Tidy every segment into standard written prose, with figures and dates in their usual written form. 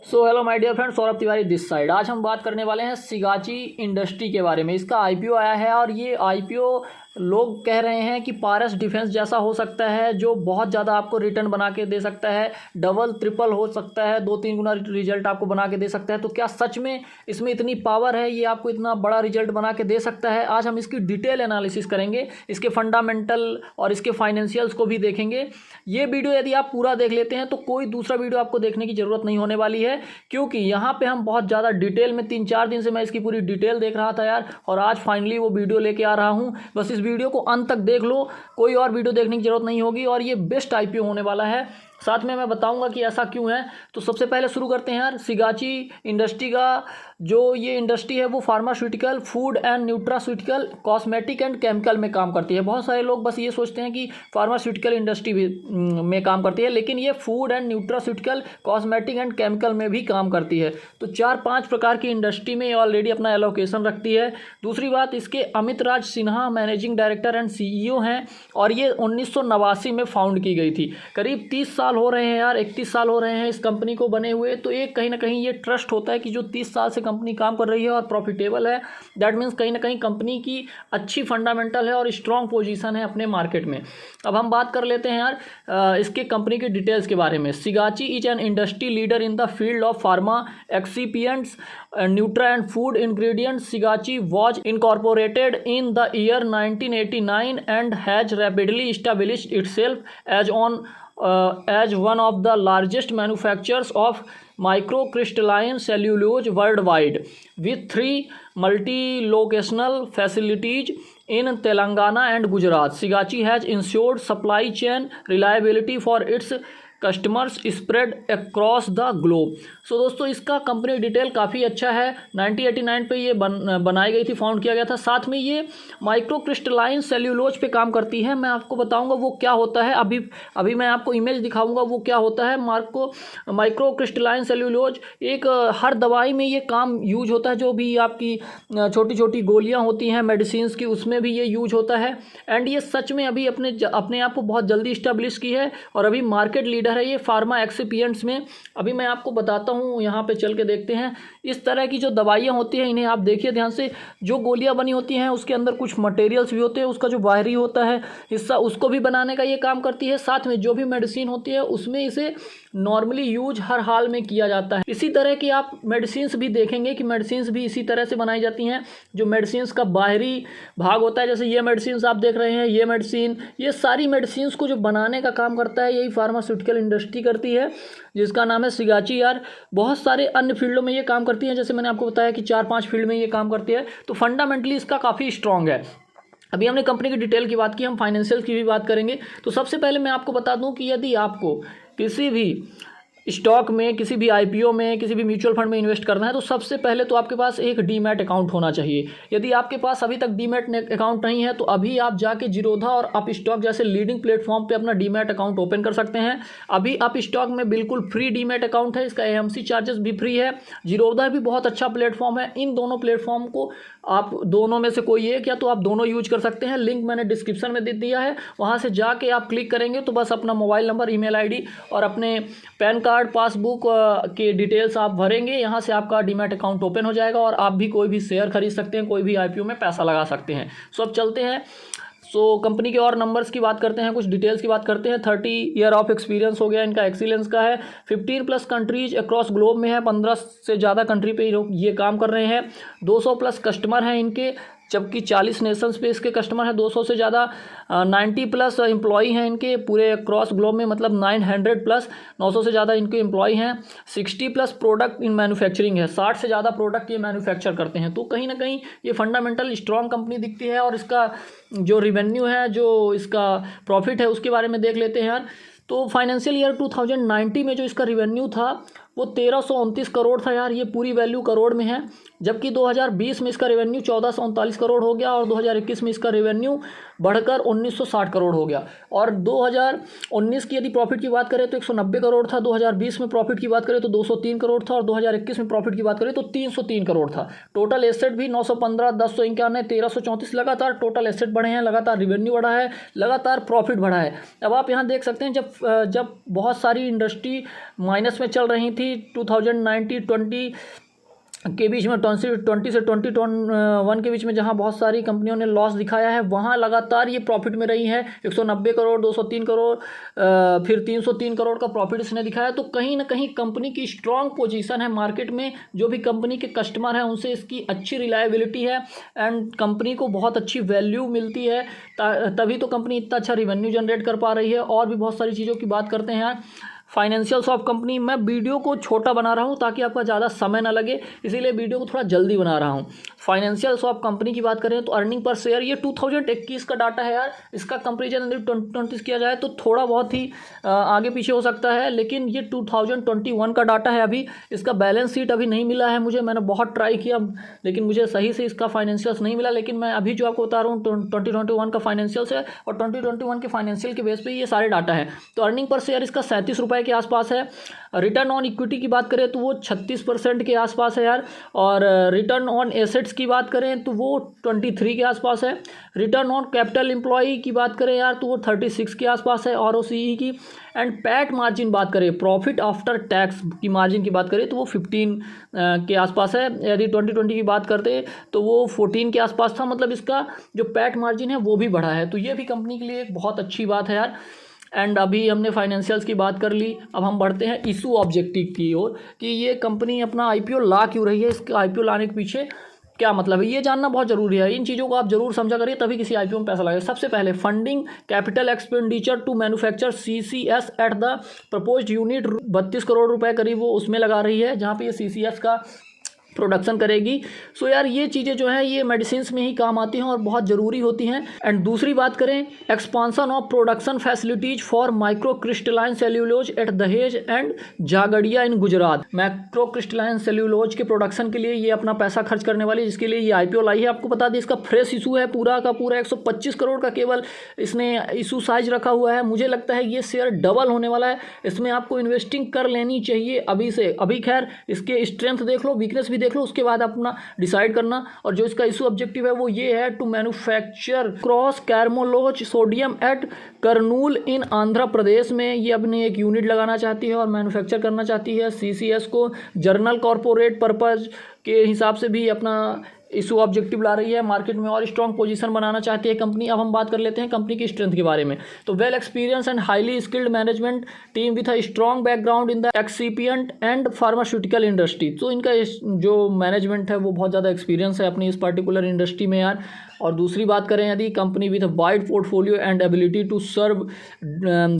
So hello my dear friend, Saurabh Tiwari this side. आज हम बात करने वाले हैं सिगाची इंडस्ट्री के बारे में। इसका आईपीओ आया है और ये आईपीओ लोग कह रहे हैं कि पारस डिफेंस जैसा हो सकता है, जो बहुत ज़्यादा आपको रिटर्न बना के दे सकता है, डबल ट्रिपल हो सकता है, 2-3 गुना रिजल्ट आपको बना के दे सकता है। तो क्या सच में इसमें इतनी पावर है, ये आपको इतना बड़ा रिजल्ट बना के दे सकता है? आज हम इसकी डिटेल एनालिसिस करेंगे, इसके फंडामेंटल और इसके फाइनेंशियल्स को भी देखेंगे। ये वीडियो यदि आप पूरा देख लेते हैं तो कोई दूसरा वीडियो आपको देखने की ज़रूरत नहीं होने वाली है, क्योंकि यहाँ पे हम बहुत ज़्यादा डिटेल में 3-4 दिन से मैं इसकी पूरी डिटेल देख रहा था यार, और आज फाइनली वो वीडियो लेके आ रहा हूँ। बस इस वीडियो को अंत तक देख लो, कोई और वीडियो देखने की जरूरत नहीं होगी, और ये बेस्ट आईपीओ होने वाला है। साथ में मैं बताऊंगा कि ऐसा क्यों है। तो सबसे पहले शुरू करते हैं यार, सिगाची इंडस्ट्री का जो ये इंडस्ट्री है वो pharmaceutical, food and nutraceutical, cosmetic and chemical में काम करती है। बहुत सारे लोग बस ये सोचते हैं कि फार्मास्यूटिकल इंडस्ट्री में काम करती है, लेकिन ये food and nutraceutical, cosmetic and chemical में भी काम करती है। तो 4-5 प्रकार की इंडस्ट्री में ये ऑलरेडी अपना एलोकेशन रखती है। दूसरी बात, इसके Amit Raj Sinha managing director and CEO हैं, और ये 1989 में फाउंड की गई थी। करीब 30 साल हो रहे हैं यार, 31 साल हो रहे हैं इस कंपनी को बने हुए। तो एक कहीं ना कहीं ये ट्रस्ट होता है कि जो 30 साल से कंपनी काम कर रही है और प्रॉफिटेबल है, दैट मीन्स कहीं ना कहीं कंपनी की अच्छी फंडामेंटल है और स्ट्रॉन्ग पोजीशन है अपने मार्केट में। अब हम बात कर लेते हैं यार इसके कंपनी की डिटेल्स के बारे में। Sigachi is an industry leader in the field of pharma excipients, Nutra and food ingredients. Sigachi was incorporated in the year 1989 and has rapidly established itself as one of the largest manufacturers of microcrystalline cellulose worldwide, with 3 multi-locational facilities in Telangana and Gujarat. Sigachi has ensured supply chain reliability for its customers spread across the globe. So दोस्तों, इसका company detail काफ़ी अच्छा है। 1989 पे ये बनाई गई थी, फाउंड किया गया था। साथ में ये माइक्रो क्रिस्टलाइन सेल्यूलोज पे काम करती है। मैं आपको बताऊंगा वो क्या होता है। अभी मैं आपको इमेज दिखाऊंगा वो क्या होता है। माइक्रो क्रिस्टलाइन सेल्यूलोज एक हर दवाई में ये काम यूज होता है। जो भी आपकी छोटी छोटी गोलियाँ होती हैं मेडिसिन्स की, उसमें भी ये यूज होता है। एंड ये सच में अभी अपने आप को बहुत जल्दी इस्टेब्लिश की है और अभी मार्केट लीडर है ये फार्मा एक्सिपिएंट्स में। अभी मैं आपको बताता हूँ, यहाँ पे चल के देखते हैं। इस तरह की जो दवाइयाँ होती हैं, इन्हें आप देखिए ध्यान से। जो गोलियाँ बनी होती हैं उसके अंदर कुछ मटेरियल्स भी होते हैं, उसका जो बाहरी होता है हिस्सा, उसको भी बनाने का ये काम करती है। साथ में जो भी मेडिसिन होती है उसमें इसे नॉर्मली यूज हर हाल में किया जाता है। इसी तरह की आप मेडिसिन्स भी देखेंगे कि मेडिसिन्स भी इसी तरह से बनाई जाती हैं। जो मेडिसिन्स का बाहरी भाग होता है, जैसे ये मेडिसिन्स आप देख रहे हैं, ये मेडिसिन, ये सारी मेडिसिन्स को जो बनाने का काम करता है यही फार्मास्यूटिकल इंडस्ट्री करती है, जिसका नाम है सिगाची यार। बहुत सारे अन्य फील्डों में ये काम करती है, जैसे मैंने आपको बताया कि 4-5 फील्ड में ये काम करती है। तो फंडामेंटली इसका काफ़ी स्ट्रॉन्ग है। अभी हमने कंपनी की डिटेल की बात की, हम फाइनेंशियल की भी बात करेंगे। तो सबसे पहले मैं आपको बता दूं कि यदि आपको किसी भी स्टॉक में, किसी भी आईपीओ में, किसी भी म्यूचुअल फंड में इन्वेस्ट करना है, तो सबसे पहले तो आपके पास एक डीमैट अकाउंट होना चाहिए। यदि आपके पास अभी तक डीमैट अकाउंट नहीं है तो अभी आप जाके जीरोधा और अप स्टॉक जैसे लीडिंग प्लेटफॉर्म पे अपना डीमैट अकाउंट ओपन कर सकते हैं। अभी अप स्टॉक में बिल्कुल फ्री डीमैट अकाउंट है, इसका AMC चार्जेस भी फ्री है। जीरोधा भी बहुत अच्छा प्लेटफॉर्म है। इन दोनों प्लेटफॉर्म को आप दोनों में से कोई एक या तो आप दोनों यूज कर सकते हैं। लिंक मैंने डिस्क्रिप्शन में दे दिया है, वहाँ से जाके आप क्लिक करेंगे तो बस अपना मोबाइल नंबर, ईमेल ID और अपने पैन कार्ड, पासबुक के डिटेल्स आप भरेंगे। यहाँ से आपका डीमैट अकाउंट ओपन हो जाएगा और आप भी कोई भी शेयर खरीद सकते हैं, कोई भी आईपीओ में पैसा लगा सकते हैं। सो अब चलते हैं, कंपनी के और नंबर्स की बात करते हैं, कुछ डिटेल्स की बात करते हैं। 30 ईयर ऑफ एक्सपीरियंस हो गया इनका, एक्सीलेंस का है। 15+ कंट्रीज अक्रॉस ग्लोब में है, 15 से ज़्यादा कंट्री पे ये काम कर रहे हैं। 200+ कस्टमर हैं इनके, जबकि 40 नेशंस पे इसके कस्टमर हैं, 200 से ज़्यादा। 90+ एम्प्लॉई हैं इनके पूरे क्रॉस ग्लोब में, मतलब 900+, 900 से ज़्यादा इनके एम्प्लॉई हैं। 60+ प्रोडक्ट इन मैन्युफैक्चरिंग है, 60 से ज़्यादा प्रोडक्ट ये मैन्युफैक्चर करते हैं। तो कहीं ना कहीं ये फंडामेंटल स्ट्रॉन्ग कंपनी दिखती है। और इसका जो रिवेन्यू है, जो इसका प्रॉफिट है, उसके बारे में देख लेते हैं यार। तो फाइनेंशियल ईयर 2090 में जो इसका रिवेन्यू था वो 1329 करोड़ था यार, ये पूरी वैल्यू करोड़ में है। जबकि 2020 में इसका रेवेन्यू 1439 करोड़ हो गया और 2021 में इसका रेवेन्यू बढ़कर 1960 करोड़ हो गया। और 2019 की यदि प्रॉफिट की बात करें तो 190 करोड़ था, 2020 में प्रॉफिट की बात करें तो 203 करोड़ था, और 2021 में प्रॉफिट की बात करें तो 303 करोड़ था। टोटल एसेट भी 915, 1091, 1334 लगातार टोटल एसेट बढ़े हैं, लगातार रिवेन्यू बढ़ा है, लगातार प्रॉफिट बढ़ा है। अब आप यहाँ देख सकते हैं जब बहुत सारी इंडस्ट्री माइनस में चल रही थी 2019-20 के बीच में, 20 से 2021 के बीच में, जहां बहुत सारी कंपनियों ने लॉस दिखाया है, वहां लगातार ये प्रॉफिट में रही है। 190 करोड़, 203 करोड़, फिर 303 करोड़ का प्रॉफिट इसने दिखाया। तो कहीं ना कहीं कंपनी की स्ट्रांग पोजीशन है मार्केट में, जो भी कंपनी के कस्टमर हैं उनसे इसकी अच्छी रिलायबिलिटी है एंड कंपनी को बहुत अच्छी वैल्यू मिलती है, तभी तो कंपनी इतना अच्छा रिवेन्यू जनरेट कर पा रही है। और भी बहुत सारी चीज़ों की बात करते हैं यार। फाइनेंशियल्स ऑफ कंपनी, मैं वीडियो को छोटा बना रहा हूं ताकि आपका ज़्यादा समय ना लगे, इसीलिए वीडियो को थोड़ा जल्दी बना रहा हूं। फाइनेंशियल्स ऑफ कंपनी की बात करें तो अर्निंग पर शेयर, ये 2021 का डाटा है यार। इसका कंपेरिजन यदि 2020 किया जाए तो थोड़ा बहुत ही आगे पीछे हो सकता है, लेकिन ये 2021 का डाटा है। अभी इसका बैलेंस शीट अभी नहीं मिला है मुझे, मैंने बहुत ट्राई किया लेकिन मुझे सही से इसका फाइनेंशियल्स नहीं मिला। लेकिन मैं अभी जो आपको बता रहा हूँ 2021 का फाइनेंशियल्स है, और 2021 के फाइनेंशियल के बेस पे ये सारे डाटा है। तो अर्निंग पर शेयर इसका 37 रुपये के आसपास है। रिटर्न ऑन इक्विटी की बात करें तो वो 36% के आसपास है यार। और रिटर्न ऑन एसेट्स की बात करें तो वो 23 के आसपास है। रिटर्न ऑन कैपिटल एम्प्लॉय की बात करें यार तो वो 36 के आसपास है ROCE की। एंड पैट मार्जिन बात करें, प्रॉफिट आफ्टर टैक्स की मार्जिन की बात करें तो वो 15 के आसपास है। यदि 2020 की बात करते तो वो 14 के आसपास था। मतलब इसका जो पैट मार्जिन है वो भी बढ़ा है, तो ये भी कंपनी के लिए एक बहुत अच्छी बात है यार। एंड अभी हमने फाइनेंशियल्स की बात कर ली, अब हम बढ़ते हैं इशू ऑब्जेक्टिव की ओर कि ये कंपनी अपना IPO ला क्यों रही है, इसके IPO लाने के पीछे क्या मतलब है, ये जानना बहुत जरूरी है। इन चीज़ों को आप जरूर समझा करिए, तभी किसी IPO में पैसा लगे। सबसे पहले funding capital expenditure to manufacture CCS at the proposed unit 32 crore रुपए करीब वो उसमें लगा रही है, जहाँ पे ये CCS का प्रोडक्शन करेगी। सो यार ये चीज़ें जो हैं ये मेडिसिन में ही काम आती हैं और बहुत ज़रूरी होती हैं। एंड दूसरी बात करें, expansion of production facilities for micro crystalline cellulose at Dahej and Jhagadia in Gujarat. Micro crystalline cellulose के प्रोडक्शन के लिए ये अपना पैसा खर्च करने वाली, जिसके लिए ये IPO लाई है। आपको बता दें इसका फ्रेश इशू है पूरा का पूरा 125 करोड़ का केवल इसने इशू साइज रखा हुआ है। मुझे लगता है ये शेयर डबल होने वाला है, इसमें आपको इन्वेस्टिंग कर लेनी चाहिए अभी से। अभी खैर इसके स्ट्रेंथ देख लो, वीकनेस भी देख लो, उसके बाद अपना डिसाइड करना। और जो इसका इशू ऑब्जेक्टिव है वो ये है, to manufacture cross carmellose sodium at Kurnool in Andhra Pradesh में। ये अपनी एक यूनिट लगाना चाहती है और मैन्युफैक्चर करना चाहती है। CCS को जर्नल कॉर्पोरेट पर्पज के हिसाब से भी अपना इशू ऑब्जेक्टिव ला रही है, मार्केट में और स्ट्रॉन्ग पोजीशन बनाना चाहती है कंपनी। अब हम बात कर लेते हैं कंपनी की स्ट्रेंथ के बारे में। तो well experience and highly skilled management team with a strong background in the excipient and pharmaceutical industry. तो इनका जो मैनेजमेंट है वो बहुत ज़्यादा एक्सपीरियंस है अपनी इस पर्टिकुलर इंडस्ट्री में यार। और दूसरी बात करें यदि company with a wide portfolio and ability to serve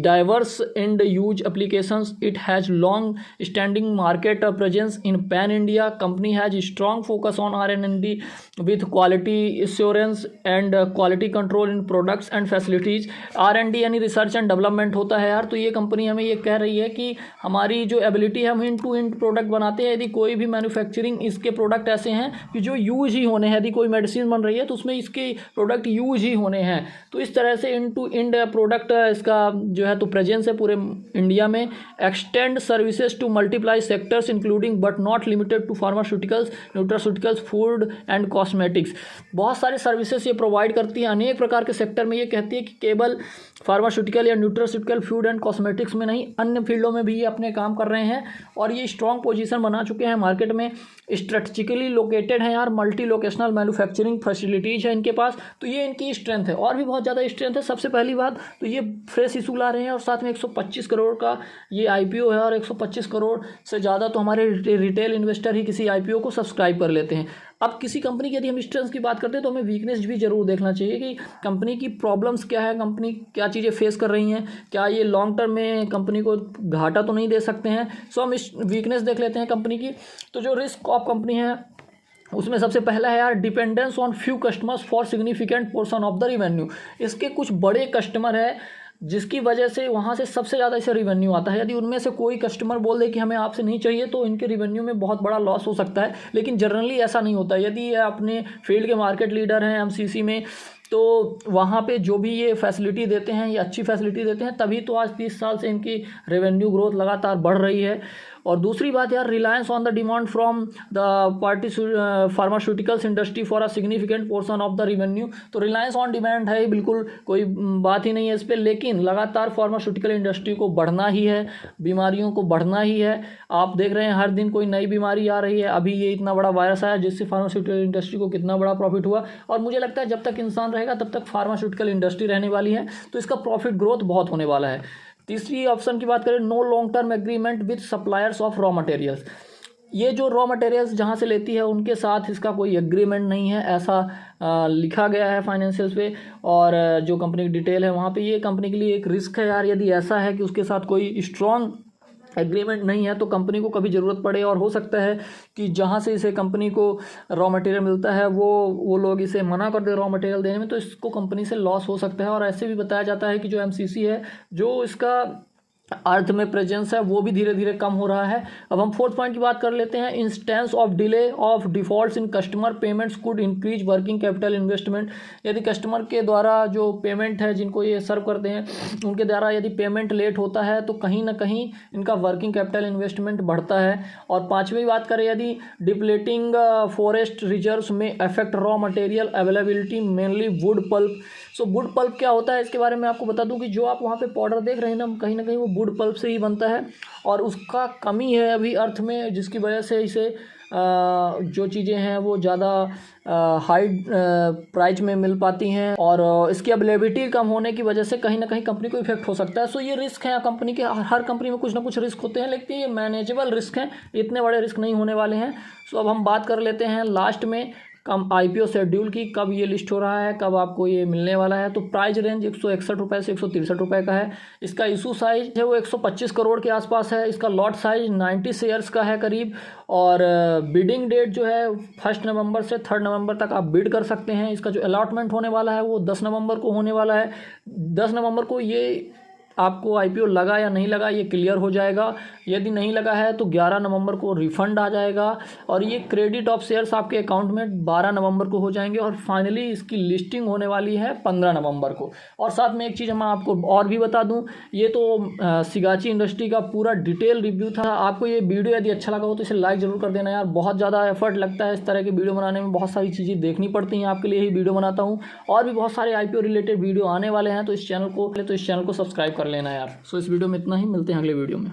diverse and use applications, it has long standing market presence in pan India. Company has strong focus on R&D with quality assurance and quality control in products and facilities। R&D यानी research and development होता है यार। तो ये company हमें ये कह रही है कि हमारी जो एबिलिटी है, हम इंड टू इंड प्रोडक्ट बनाते हैं। यदि कोई भी मैन्युफैक्चरिंग इसके प्रोडक्ट ऐसे हैं कि जो यूज ही होने हैं, यदि कोई मेडिसिन बन रही है तो उसमें इसके प्रोडक्ट यूज ही होने हैं। तो इस तरह से इंड टू इंड प्रोडक्ट इसका जो है तो प्रेजेंस है पूरे इंडिया में। Extend services to multiply sectors including but not limited to pharmaceuticals, nutraceuticals, food and cosmetics. बहुत सारे सर्विसेज ये प्रोवाइड करती है अनेक प्रकार के सेक्टर में। ये कहती है कि केवल फार्मास्यूटिकल या न्यूट्रास्यूटिकल, फूड एंड कॉस्मेटिक्स में नहीं, अन्य फील्डों में भी ये अपने काम कर रहे हैं और ये स्ट्रॉन्ग पोजीशन बना चुके हैं मार्केट में। स्ट्रेटेजिकली लोकेटेड है यार, मल्टी लोकेशनल मैन्युफैक्चरिंग फैसिलिटीज है इनके पास। तो ये इनकी स्ट्रेंथ है और भी बहुत ज़्यादा स्ट्रेंथ है। सबसे पहली बात तो ये फ्रेश इशू ला रहे हैं और साथ में 125 करोड़ का ये IPO है। और 125 करोड़ से ज़्यादा तो हमारे रिटेल इन्वेस्टर ही किसी IPO को सब्सक्राइब कर लेते हैं। अब किसी कंपनी की यदि हम स्ट्रेंथ की बात करते हैं तो हमें वीकनेस भी जरूर देखना चाहिए कि कंपनी की प्रॉब्लम्स क्या है, कंपनी क्या चीज़ें फेस कर रही हैं, क्या ये लॉन्ग टर्म में कंपनी को घाटा तो नहीं दे सकते हैं। सो हम इस वीकनेस देख लेते हैं कंपनी की। तो जो रिस्क ऑफ कंपनी है उसमें सबसे पहला है यार, dependence on few customers for significant portion of the revenue. इसके कुछ बड़े कस्टमर है जिसकी वजह से वहाँ से सबसे ज़्यादा इसे रिवेन्यू आता है। यदि उनमें से कोई कस्टमर बोल दे कि हमें आपसे नहीं चाहिए तो इनके रिवेन्यू में बहुत बड़ा लॉस हो सकता है। लेकिन जनरली ऐसा नहीं होता। यदि ये अपने फील्ड के मार्केट लीडर हैं MCC में तो वहाँ पे जो भी ये फैसिलिटी देते हैं, ये अच्छी फैसिलिटी देते हैं, तभी तो आज 30 साल से इनकी रेवेन्यू ग्रोथ लगातार बढ़ रही है। और दूसरी बात यार, reliance on the demand from the pharmaceuticals industry for a significant portion of the revenue. तो रिलायंस ऑन डिमांड है, बिल्कुल कोई बात ही नहीं है इस पर, लेकिन लगातार फार्मास्यूटिकल इंडस्ट्री को बढ़ना ही है, बीमारियों को बढ़ना ही है। आप देख रहे हैं हर दिन कोई नई बीमारी आ रही है। अभी ये इतना बड़ा वायरस आया जिससे फार्मास्यूटिकल इंडस्ट्री को कितना बड़ा प्रॉफिट हुआ, और मुझे लगता है जब तक इंसान रहेगा तब तक फार्मास्यूटिकल इंडस्ट्री रहने वाली है, तो इसका प्रॉफिट ग्रोथ बहुत होने वाला है। तीसरी ऑप्शन की बात करें, no long term agreement with suppliers of raw materials. ये जो रॉ मटेरियल्स जहाँ से लेती है उनके साथ इसका कोई एग्रीमेंट नहीं है, ऐसा लिखा गया है फाइनेंशियल्स पे। और जो कंपनी की डिटेल है वहाँ पे, ये कंपनी के लिए एक रिस्क है यार। यदि ऐसा है कि उसके साथ कोई स्ट्रॉन्ग एग्रीमेंट नहीं है तो कंपनी को कभी ज़रूरत पड़े, और हो सकता है कि जहाँ से इसे कंपनी को रॉ मटेरियल मिलता है वो लोग इसे मना कर दे रॉ मटेरियल देने में, तो इसको कंपनी से लॉस हो सकता है। और ऐसे भी बताया जाता है कि जो एमसीसी है, जो इसका अर्थ में प्रेजेंस है, वो भी धीरे धीरे कम हो रहा है। अब हम फोर्थ पॉइंट की बात कर लेते हैं, instance of delay of defaults in customer payments could increase working capital investment. यदि कस्टमर के द्वारा जो पेमेंट है, जिनको ये सर्व करते हैं, उनके द्वारा यदि पेमेंट लेट होता है तो कहीं ना कहीं इनका वर्किंग कैपिटल इन्वेस्टमेंट बढ़ता है। और पाँचवीं बात करें, यदि डिप्लेटिंग फॉरेस्ट रिजर्व्स में affect raw material availability mainly wood pulp. So wood pulp क्या होता है, इसके बारे में आपको बता दूं कि जो आप वहाँ पे पाउडर देख रहे हैं ना, कहीं ना कहीं वो वुड पल्प से ही बनता है, और उसका कमी है अभी अर्थ में, जिसकी वजह से इसे जो चीज़ें हैं वो ज़्यादा हाई प्राइस में मिल पाती हैं, और इसकी अवेलेबिलिटी कम होने की वजह से कहीं ना कहीं कंपनी को इफेक्ट हो सकता है। सो ये रिस्क है कंपनी के, हर कंपनी में कुछ ना कुछ रिस्क होते हैं, लेकिन ये मैनेजेबल रिस्क हैं, इतने बड़े रिस्क नहीं होने वाले हैं। सो अब हम बात कर लेते हैं लास्ट में आईपीओ शेड्यूल की, कब ये लिस्ट हो रहा है, कब आपको ये मिलने वाला है। तो प्राइस रेंज 161 रुपये से 163 रुपये का है। इसका इशू साइज है वो 125 करोड़ के आसपास है। इसका लॉट साइज 90 शेयर्स का है करीब, और बिडिंग डेट जो है 1 नवंबर से 3 नवंबर तक आप बिड कर सकते हैं। इसका जो अलॉटमेंट होने वाला है वो 10 नवंबर को होने वाला है। 10 नवंबर को ये आपको आईपीओ लगा या नहीं लगा ये क्लियर हो जाएगा। यदि नहीं लगा है तो 11 नवंबर को रिफंड आ जाएगा, और ये क्रेडिट ऑफ शेयर्स आपके अकाउंट में 12 नवंबर को हो जाएंगे, और फाइनली इसकी लिस्टिंग होने वाली है 15 नवंबर को। और साथ में एक चीज़ मैं आपको और भी बता दूं, ये तो सिगाची इंडस्ट्री का पूरा डिटेल रिव्यू था। आपको ये वीडियो यदि अच्छा लगा हो तो इसे लाइक ज़रूर कर देना यार, बहुत ज़्यादा एफर्ट लगता है इस तरह की वीडियो बनाने में, बहुत सारी चीज़ें देखनी पड़ती हैं, आपके लिए ही वीडियो बनाता हूँ। और भी बहुत सारे आईपीओ रिलेटेड वीडियो आने वाले हैं, तो इस चैनल को सब्सक्राइब कर लेना यार। सो इस वीडियो में इतना ही, मिलते हैं अगले वीडियो में।